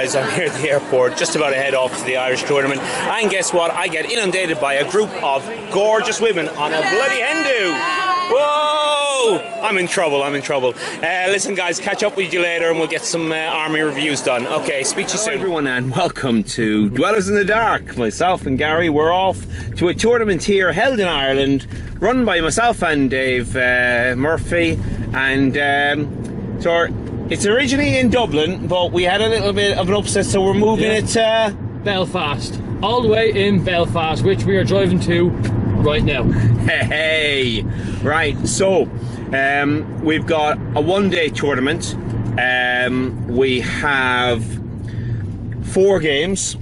guys, I'm here at the airport, just about to head off to the Irish tournament, and guess what? I get inundated by a group of gorgeous women on a bloody hen-do. Whoa! I'm in trouble. Listen guys, catch up with you later and we'll get some army reviews done. Okay, speak to you soon. Hello everyone and welcome to Dwellers in the Dark. Myself and Gary, we're off to a tournament here held in Ireland, run by myself and Dave Murphy, and so it's originally in Dublin, but we had a little bit of an upset, so we're moving it to Belfast, all the way in Belfast, which we are driving to right now. Hey, right, so we've got a one-day tournament. We have 4 games.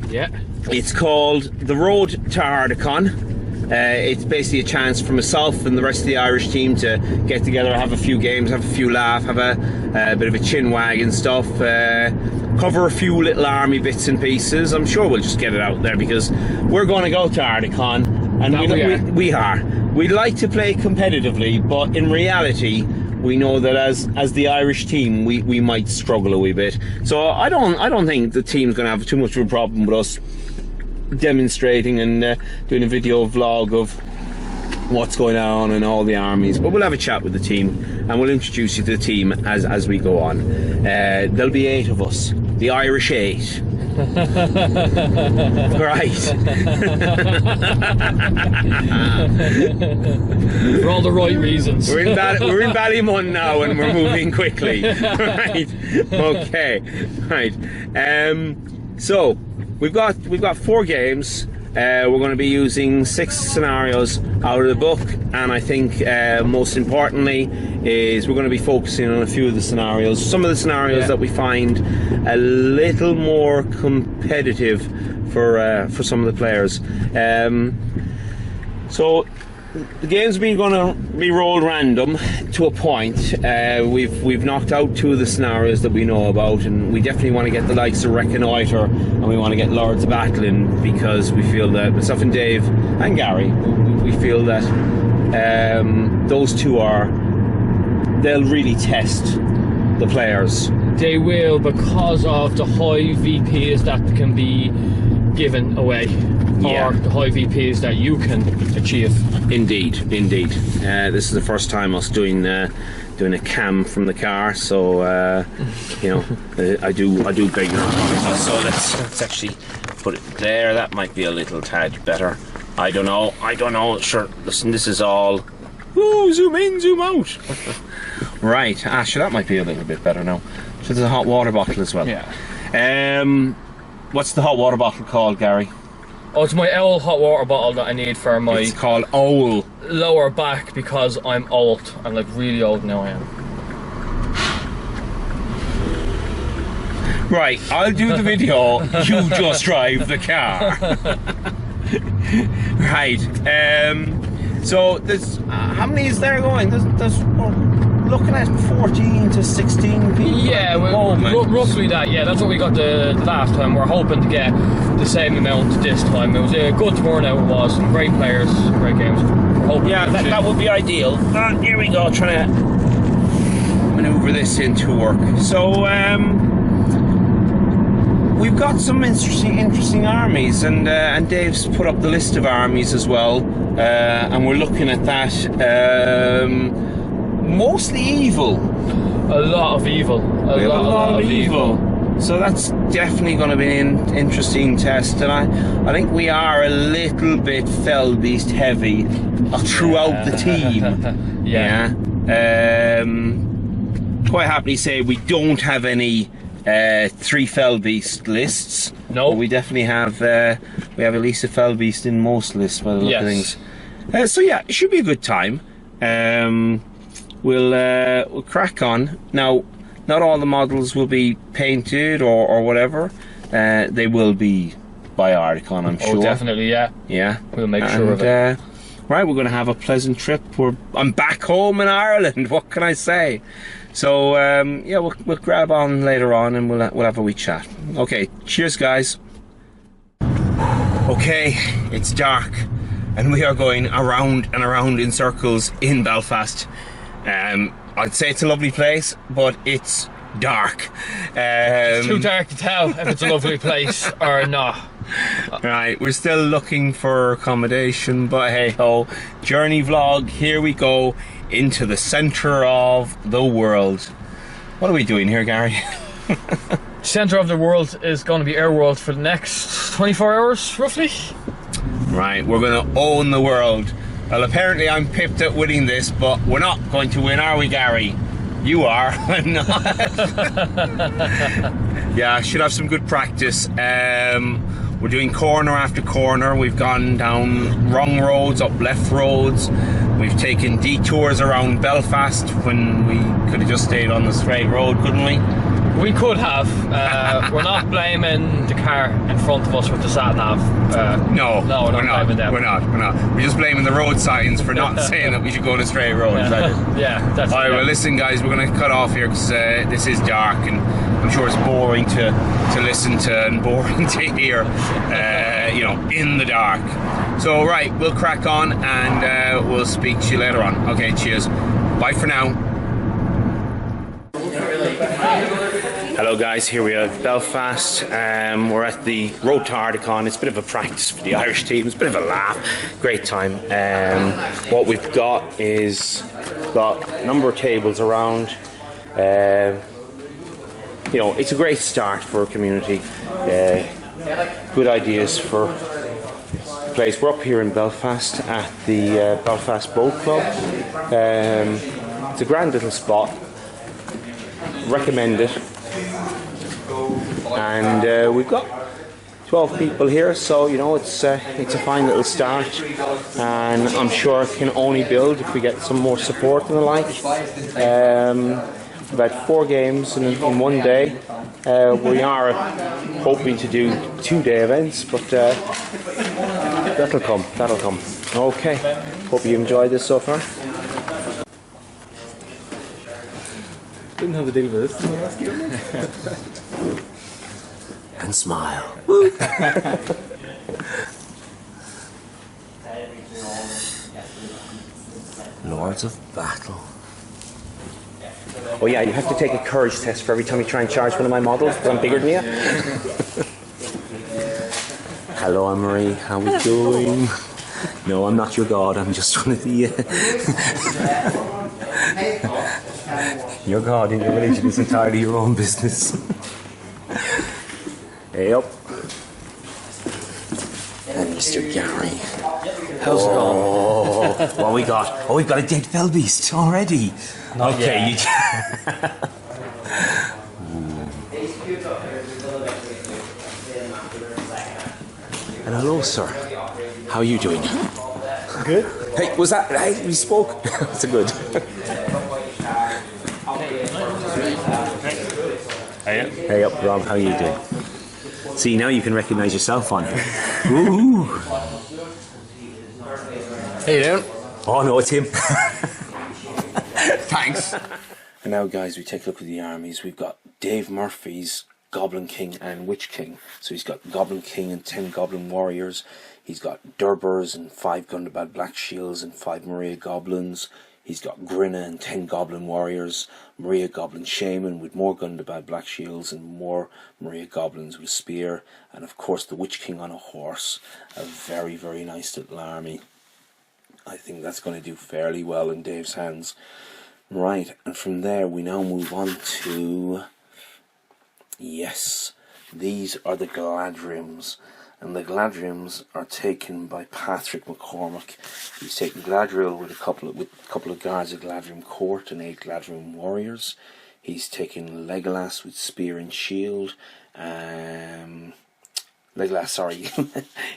Yeah. It's called The Road to Ardacon. It's basically a chance for myself and the rest of the Irish team to get together, have a few games, have a few laughs, have a bit of a chin wag and stuff, cover a few little army bits and pieces. I'm sure we'll just get it out there because we're going to go to Ardacon, and we are. We'd like to play competitively, but in reality, we know that as the Irish team, we might struggle a wee bit. So I don't think the team's going to have too much of a problem with us demonstrating and doing a video vlog of what's going on in all the armies, but we'll have a chat with the team and we'll introduce you to the team as we go on. There'll be 8 of us, the Irish 8. Right. For all the right reasons. We're in Ballymun now and we're moving quickly. Right. Okay. Right. So we've got 4 games. We're going to be using 6 scenarios out of the book, and I think most importantly is we're going to be focusing on a few of the scenarios. Some of the scenarios that we find a little more competitive for some of the players. So the game's going to be rolled random to a point. We've knocked out 2 of the scenarios that we know about, and we definitely want to get the likes of Reconnoiter and we want to get Lords of Battle in, because we feel that myself and Dave and Gary, we feel that those 2 they'll really test the players. They will, because of the high VPs that can be given away. Or the high VPs that you can achieve. Indeed. This is the first time us doing a cam from the car, so you know, I do beg your apologies. So let's actually put it there. That might be a little tad better. I don't know. Sure. Listen, this is all. Ooh, zoom in, zoom out. Right. Sure, that might be a little bit better now. So there's a hot water bottle as well. Yeah. What's the hot water bottle called, Gary? Oh, it's my Owl hot water bottle that I need for my... It's called Owl. ...lower back, because I'm old. I'm like really old now, I am. Right, I'll do the video, you just drive the car. Right, so there's... how many is there going? There's looking at 14 to 16 people. Yeah, roughly that. Yeah, that's what we got the last time. We're hoping to get the same amount this time. It was a good turnout. It was some great players, great games. We're hoping. Yeah, that would be ideal. Here we go, trying to maneuver this into work. So we've got some interesting armies, and Dave's put up the list of armies as well, and we're looking at that. Mostly evil. A lot of evil. A lot of evil. So that's definitely going to be an interesting test, and I think we are a little bit Feldbeast heavy throughout the team. Yeah. Quite happily say we don't have any 3 Feldbeast lists. No. But we definitely have we have at least a Feldbeast in most lists by the look of things. So yeah, it should be a good time. We'll crack on. Now, not all the models will be painted or whatever. They will be by Ardacon, I'm sure. Oh, definitely, yeah. Yeah. We'll make sure of it. Right, we're going to have a pleasant trip. I'm back home in Ireland. What can I say? So yeah, we'll grab on later on and we'll have a wee chat. Okay, cheers, guys. Okay, it's dark and we are going around and around in circles in Belfast. I'd say it's a lovely place, but it's dark. It's too dark to tell if it's a lovely place or not. Right, we're still looking for accommodation, but hey ho, journey vlog, here we go into the centre of the world. What are we doing here, Gary? Centre of the world is going to be our world for the next 24 hours, roughly. Right, we're going to own the world. Well, apparently I'm pipped at winning this, but we're not going to win, are we, Gary? You are, I'm not. Yeah, I should have some good practice. We're doing corner after corner. We've gone down wrong roads, up left roads. We've taken detours around Belfast when we could have just stayed on the straight road, couldn't we? We could have. We're not blaming the car in front of us with the sat nav. No, we're not blaming them. We're not. We're just blaming the road signs for not saying that we should go on a straight road. Yeah, that's Alright, it. well listen guys, we're going to cut off here because this is dark and I'm sure it's boring to listen to and boring to hear, you know, in the dark. So right, we'll crack on and we'll speak to you later on. Okay, cheers. Bye for now. Hello guys, here we are at Belfast. We're at the road to Ardacon. It's a bit of a practice for the Irish team. It's a bit of a laugh. Great time. What we've got is a number of tables around. You know, it's a great start for a community. Good ideas for the place. We're up here in Belfast at the Belfast Boat Club. It's a grand little spot. Recommend it. And we've got 12 people here, so you know it's a fine little start, and I'm sure it can only build if we get some more support and the like. We've had 4 games in one day. We are hoping to do 2-day events, but that'll come. Okay, hope you enjoyed this so far. Didn't have to deal with this. And smile. Lords of Battle. Oh yeah, you have to take a courage test for every time you try and charge one of my models, because I'm bigger than you. Hello, Anne-Marie. How are we doing? No, I'm not your god. I'm just one of the... Your god in your religion is entirely your own business. Hey up. And Mr. Gary. How's it going? What we got? Oh, we've got a dead fell beast already. Not okay, yet. And hello, sir. How are you doing? Good. Hey, was that? Hey, we spoke. That's a good. Hey up, Rob. How are you doing? See, now you can recognise yourself on it. Ooh. How you doing? Oh no, it's him. Thanks. And now, guys, we take a look at the armies. We've got Dave Murphy's Goblin King and Witch King. So he's got Goblin King and 10 Goblin Warriors. He's got Durbers and 5 Gundabad Black Shields and 5 Maria Goblins. He's got Grinna and 10 Goblin Warriors, Maria Goblin Shaman with more Gundabad Black Shields and more Maria Goblins with a spear, and of course the Witch King on a horse. A very, very nice little army. I think that's going to do fairly well in Dave's hands. Right, and from there we now move on to... Yes, these are the Galadriels. And the Galadriels are taken by Patrick McCormack. He's taken Galadriel with a couple of guards of Galadriel Court and 8 Galadriel warriors. He's taken Legolas with spear and shield. He's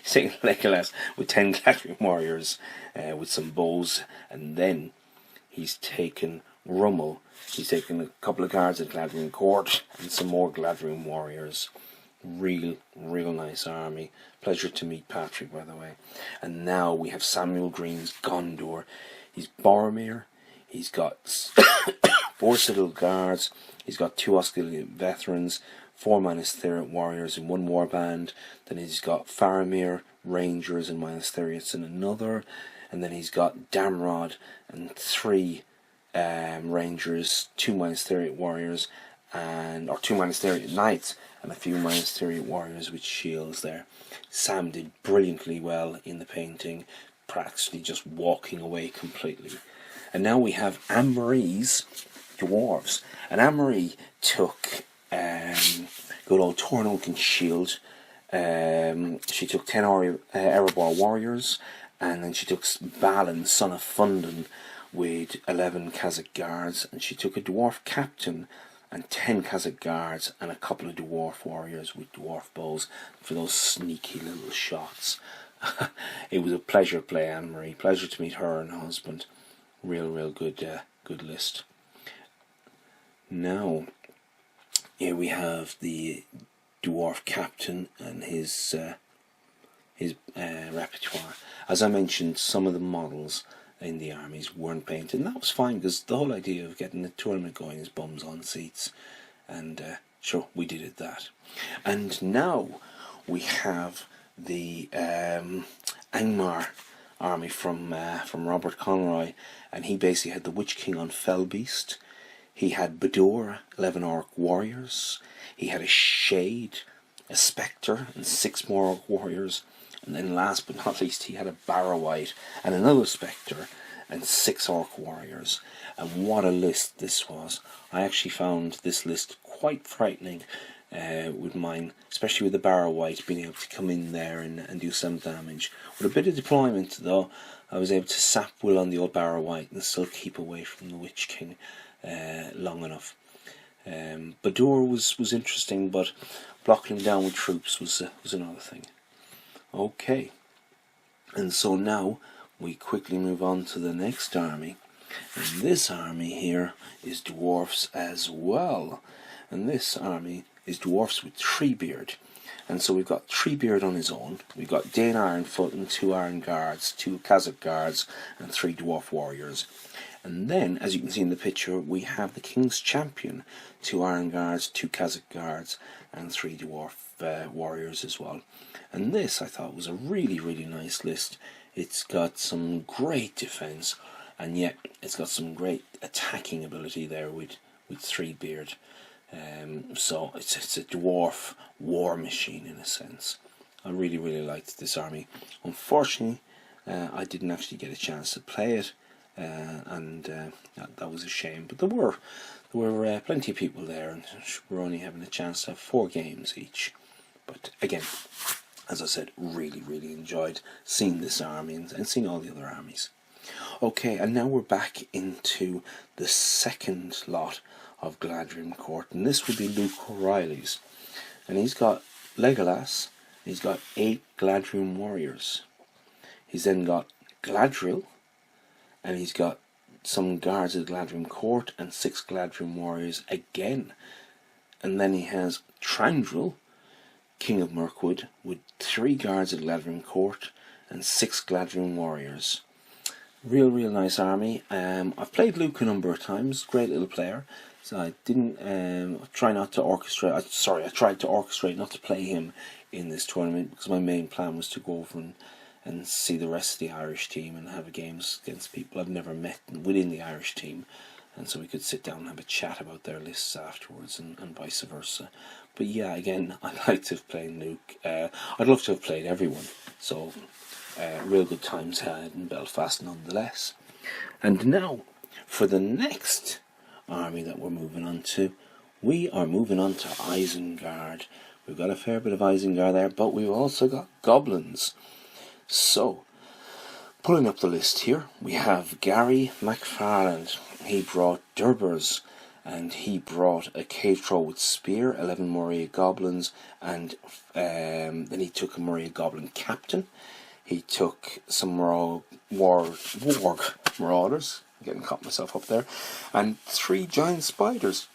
taken Legolas with 10 Galadriel warriors with some bows, and then he's taken Rummel. He's taken a couple of guards of Galadriel Court and some more Galadriel warriors. Real nice army. Pleasure to meet Patrick, by the way. And now we have Samuel Green's Gondor. He's Boromir. He's got 4 Citadel Guards. He's got 2 Osgiliath veterans, 4 Minas Tirith warriors in 1 warband. Then he's got Faramir Rangers and Minas Tiriths in another. And then he's got Damrod and 3 Rangers, 2 Minas Tirith warriors, or 2 Monasterian Knights and a few Monasterian Warriors with shields there. Sam did brilliantly well in the painting, practically just walking away completely. And now we have Anne-Marie's Dwarves. And Anne-Marie took good old Torn Oaken Shield. She took 10 Erebor Warriors, and then she took Balin, Son of Fundin, with 11 Kazakh Guards, and she took a Dwarf Captain and 10 Kazakh Guards and a couple of Dwarf Warriors with Dwarf Bows for those sneaky little shots. It was a pleasure to play Anne-Marie, pleasure to meet her and her husband. Real good list. Now, here we have the Dwarf Captain and his repertoire. As I mentioned, some of the models in the armies weren't painted, and that was fine, because the whole idea of getting the tournament going is bums on seats, and sure, we did that. And now we have the Angmar army from Robert Conroy, and he basically had the Witch King on Fellbeast. He had Bador, 11 Orc Warriors. He had a Shade, a Spectre, and 6 more Orc Warriors. And then last but not least, he had a Barrow-wight and another Spectre and 6 Orc Warriors. And what a list this was. I actually found this list quite frightening with mine, especially with the Barrow-wight being able to come in there and do some damage. With a bit of deployment though, I was able to sap Will on the old Barrow-wight and still keep away from the Witch King long enough. Bador was interesting, but blocking him down with troops was another thing. Okay, and so now we quickly move on to the next army, and this army here is dwarfs as well, and this army is dwarfs with Treebeard. And so we've got Treebeard on his own, we've got Dane Ironfoot and 2 Iron Guards, 2 Kazakh Guards and 3 Dwarf Warriors. And then, as you can see in the picture, we have the King's Champion, 2 Iron Guards, 2 Kazakh Guards and 3 Dwarf Warriors as well. And this I thought was a really nice list. It's got some great defense, and yet it's got some great attacking ability there with Treebeard. So it's a dwarf war machine in a sense. I really liked this army. Unfortunately, I didn't actually get a chance to play it, and that was a shame. But there were plenty of people there, and we're only having a chance to have 4 games each. But again, as I said, really enjoyed seeing this army and seeing all the other armies. Okay, and now we're back into the second lot of Gladrium Court, and this would be Luke O'Reilly's. And he's got Legolas, he's got 8 Gladrium Warriors. He's then got Gladriel, and he's got some guards of Gladrium Court and 6 Gladrium Warriors again. And then he has Trandril, King of Mirkwood, with 3 guards at Gladrium Court and 6 Gladrium Warriors. Real nice army. I've played Luke a number of times, great little player. So I didn't try not to orchestrate. I tried to orchestrate not to play him in this tournament, because my main plan was to go over and see the rest of the Irish team and have games against people I've never met within the Irish team, and so we could sit down and have a chat about their lists afterwards, and vice versa. But yeah, again, I'd like to have played Luke. I'd love to have played everyone. So real good times had in Belfast nonetheless. And now for the next army that we're moving on to, we are moving on to Isengard. We've got a fair bit of Isengard there, but we've also got goblins. So, pulling up the list here, we have Gary McFarland. He brought Durbers, and he brought a cave troll with spear, 11 Moria goblins, and then he took a Moria goblin captain. He took some warg marauders, getting caught myself up there, and 3 giant spiders,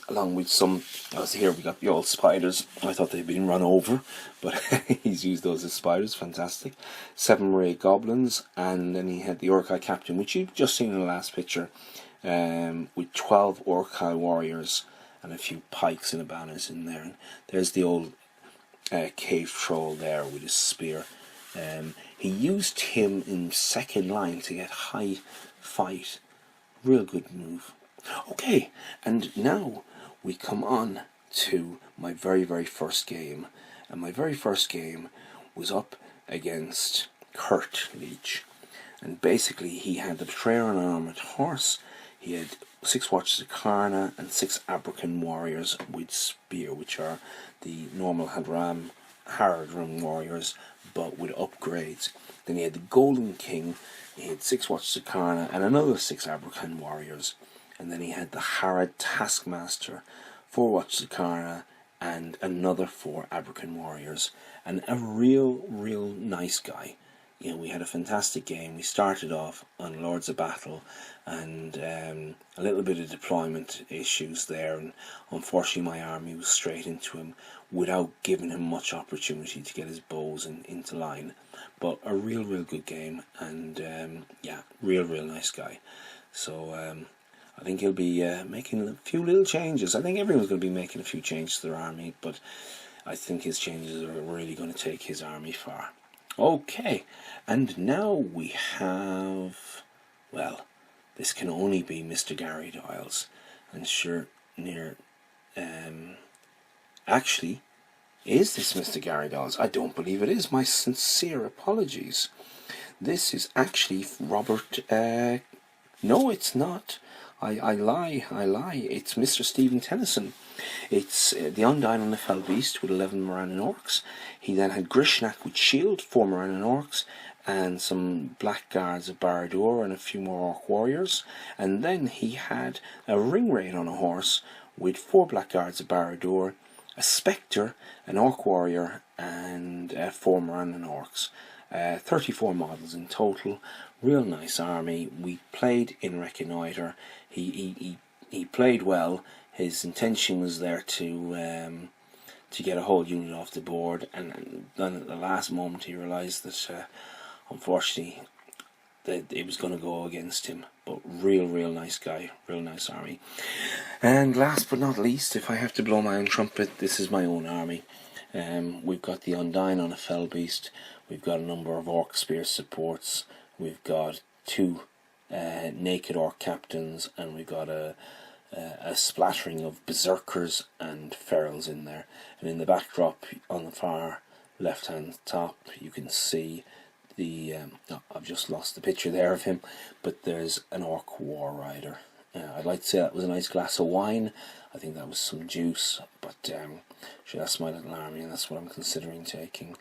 along with some, as here we got the old spiders. I thought they'd been run over, but he's used those as spiders, fantastic. 7 Moria goblins, and then he had the Urkai captain, which you've just seen in the last picture, with 12 Urkai warriors and a few pikes and banners in there. And there's the old cave troll there with his spear. He used him in second line to get high fight. Real good move. Okay, and now we come on to my very first game, and my very first game was up against Kurt Leach, and basically he had the Betrayer on an armoured horse. He had 6 Watches of Karna and 6 Ardacon warriors with spear, which are the normal Haradrim warriors but with upgrades. Then he had the Golden King, he had 6 Watches of Karna and another 6 Ardacon warriors. And then he had the Harad Taskmaster, 4 Watches of Karna and another 4 Ardacon warriors. And a real nice guy. You know, we had a fantastic game. We started off on Lords of Battle and a little bit of deployment issues there, and unfortunately my army was straight into him without giving him much opportunity to get his bows into line. But a real good game, and yeah, real nice guy. So I think he'll be making a few little changes. I think everyone's going to be making a few changes to their army, but I think his changes are really going to take his army far. Okay, and now we have, well, this can only be Mr. Gary Dials, and sure, actually, is this Mr. Gary Dials? I don't believe it is. My sincere apologies. This is actually Robert, no it's not. I lie. It's Mr. Stephen Tennyson. It's the Undyne on the Fell Beast with 11 Morannon Orcs. He then had Grishnak with Shield, 4 Morannon Orcs, and some Blackguards of Barad-dûr and a few more Orc Warriors. And then he had a Ring Raid on a horse with 4 Blackguards of Barad-dûr, a Spectre, an Orc Warrior, and 4 Morannon Orcs. 34 models in total. Real nice army. We played in Reconnoiter. He played well. His intention was there to get a whole unit off the board, and then at the last moment he realised that unfortunately that it was going to go against him. But real nice guy, real nice army. And last but not least, if I have to blow my own trumpet, this is my own army. We've got the Undyne on a Fell Beast. We've got a number of Orc Spear supports. We've got 2 naked Orc captains, and we've got a splattering of Berserkers and Ferals in there. And in the backdrop on the far left hand top you can see the I've just lost the picture there of him, but there's an Orc War Rider. I'd like to say that was a nice glass of wine. I think that was some juice, but sure, that's my little army, and that's what I'm considering taking.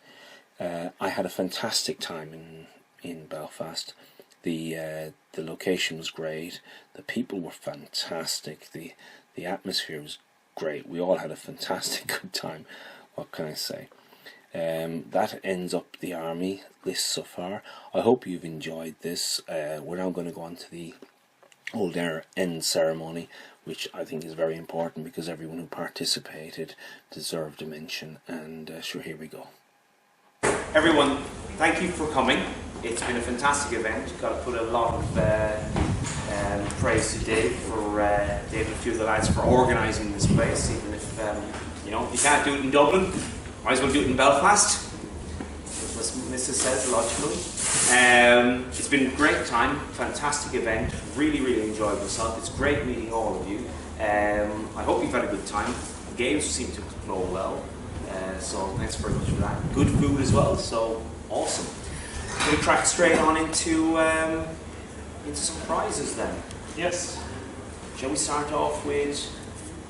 I had a fantastic time in Belfast. The location was great. The people were fantastic. The atmosphere was great. We all had a fantastic good time. What can I say? That ends up the army list so far. I hope you've enjoyed this. We're now going to go on to the old end ceremony, which I think is very important because everyone who participated deserved a mention. And sure, here we go. Everyone, thank you for coming. It's been a fantastic event. Got to put a lot of praise to Dave and a few of the lads for organising this place. Even if you know, you can't do it in Dublin, might as well do it in Belfast. As Mrs. says, logically. It's been a great time, fantastic event. Really enjoyed myself. It's great meeting all of you. I hope you've had a good time. The games seem to flow well. So thanks very much for that. Good food as well, so awesome. We'll crack straight on into some prizes then. Yes. Shall we start off with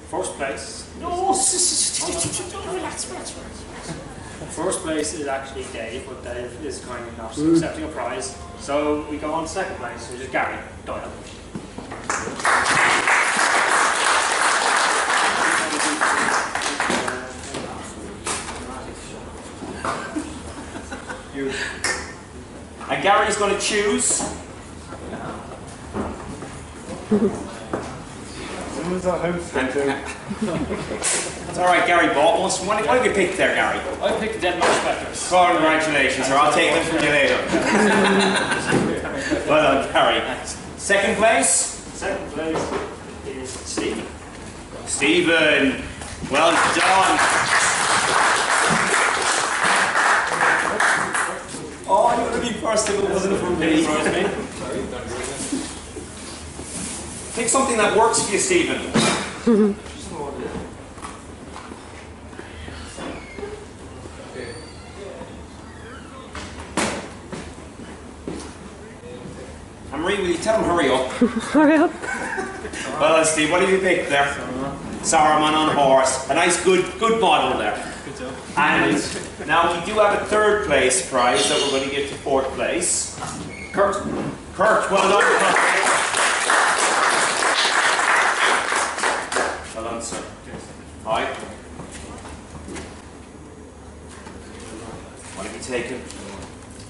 First place. no? Relax. First place is actually Dave, but Dave is kindly enough accepting a prize. So we go on to second place, which is Gary Doyle. And Gary's going to choose. Someone's at house. It's alright, Gary bought one. What did you pick there, Gary? I picked the Dead Man Spectres. Congratulations, sir. I'll take them from you later. Well done, Gary. Second place? Second place is Stephen. Stephen. Well done. Oh, you would have been first if it wasn't for me. Pick something that works for you, Stephen. tell him hurry up. Hurry up. Well, Steve, what did you pick there? Saruman on horse. A nice, good model there. Good job. And now we do have a third place prize that we're going to give to fourth place. Kurt. Kurt, well done. Well done, sir. Alright. What have you taken?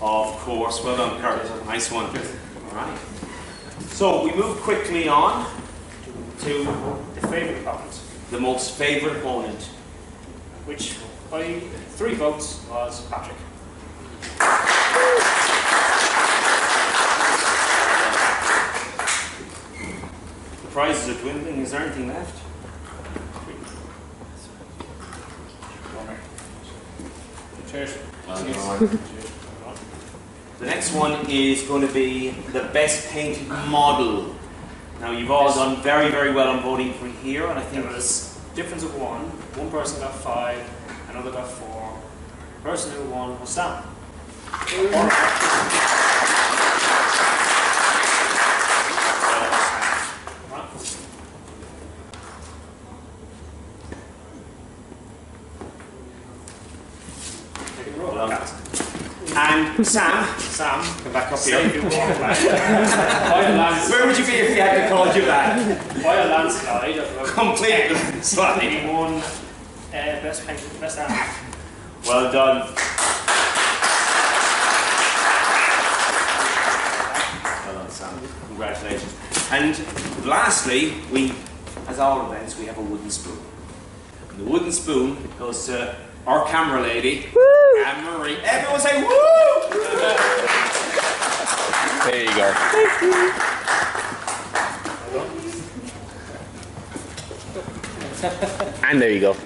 Of course, well done, Kurt. Nice one. Alright. So we move quickly on to The favourite opponent, the most favourite opponent. which by 3 votes was Patrick. The prizes are dwindling. Is there anything left? Cheers. The next one is going to be the best painted model. Now you've all done very, very well on voting for here, and I think There was difference of 1. One person got 5, another got 4. The person who won was Sam. and Sam, come back up here. Where would you be if he hadn't called you back? By a landslide, Complete slide. he won best painted, best animal. Well done. Well done, Sam. Congratulations. And lastly, as all events, we have a wooden spoon. And the wooden spoon goes to our camera lady, Anne-Marie. Everyone say woo! There you go. Thank you. And there you go.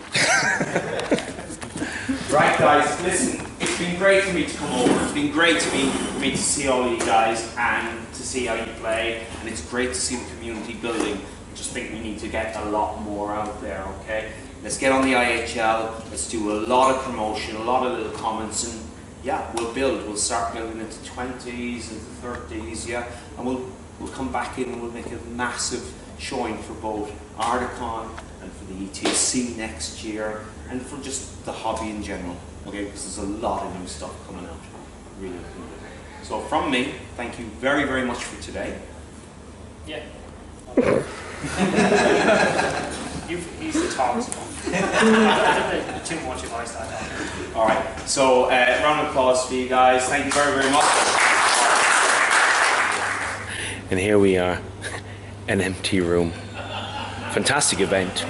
Right, guys, listen, it's been great for me to come over. It's been great for me to see all you guys and to see how you play. And it's great to see the community building. I just think we need to get a lot more out there, okay? Let's get on the IHL, let's do a lot of promotion, a lot of little comments, and yeah, we'll build. We'll start building into 20s, into 30s, yeah? And we'll come back in and we'll make a massive showing for both Ardacon and for the ETC next year, and for just the hobby in general, okay? Because there's a lot of new stuff coming out, really looking good. So from me, thank you very, very much for today. Yeah. He's the tallest one. Too much advice that. All right, so round of applause for you guys. Thank you very, very much. And here we are, an empty room. Fantastic event.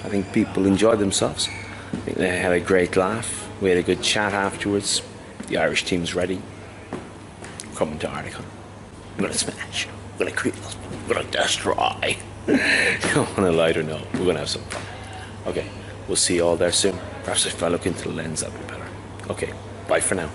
I think people enjoyed themselves. I think they had a great laugh. We had a good chat afterwards. The Irish team's ready. Coming to Ardacon. We're gonna smash. We're gonna create. We're gonna destroy. On a lighter note, we're gonna have some fun. Okay, we'll see you all there soon. Perhaps if I look into the lens, that'll be better. Okay, bye for now.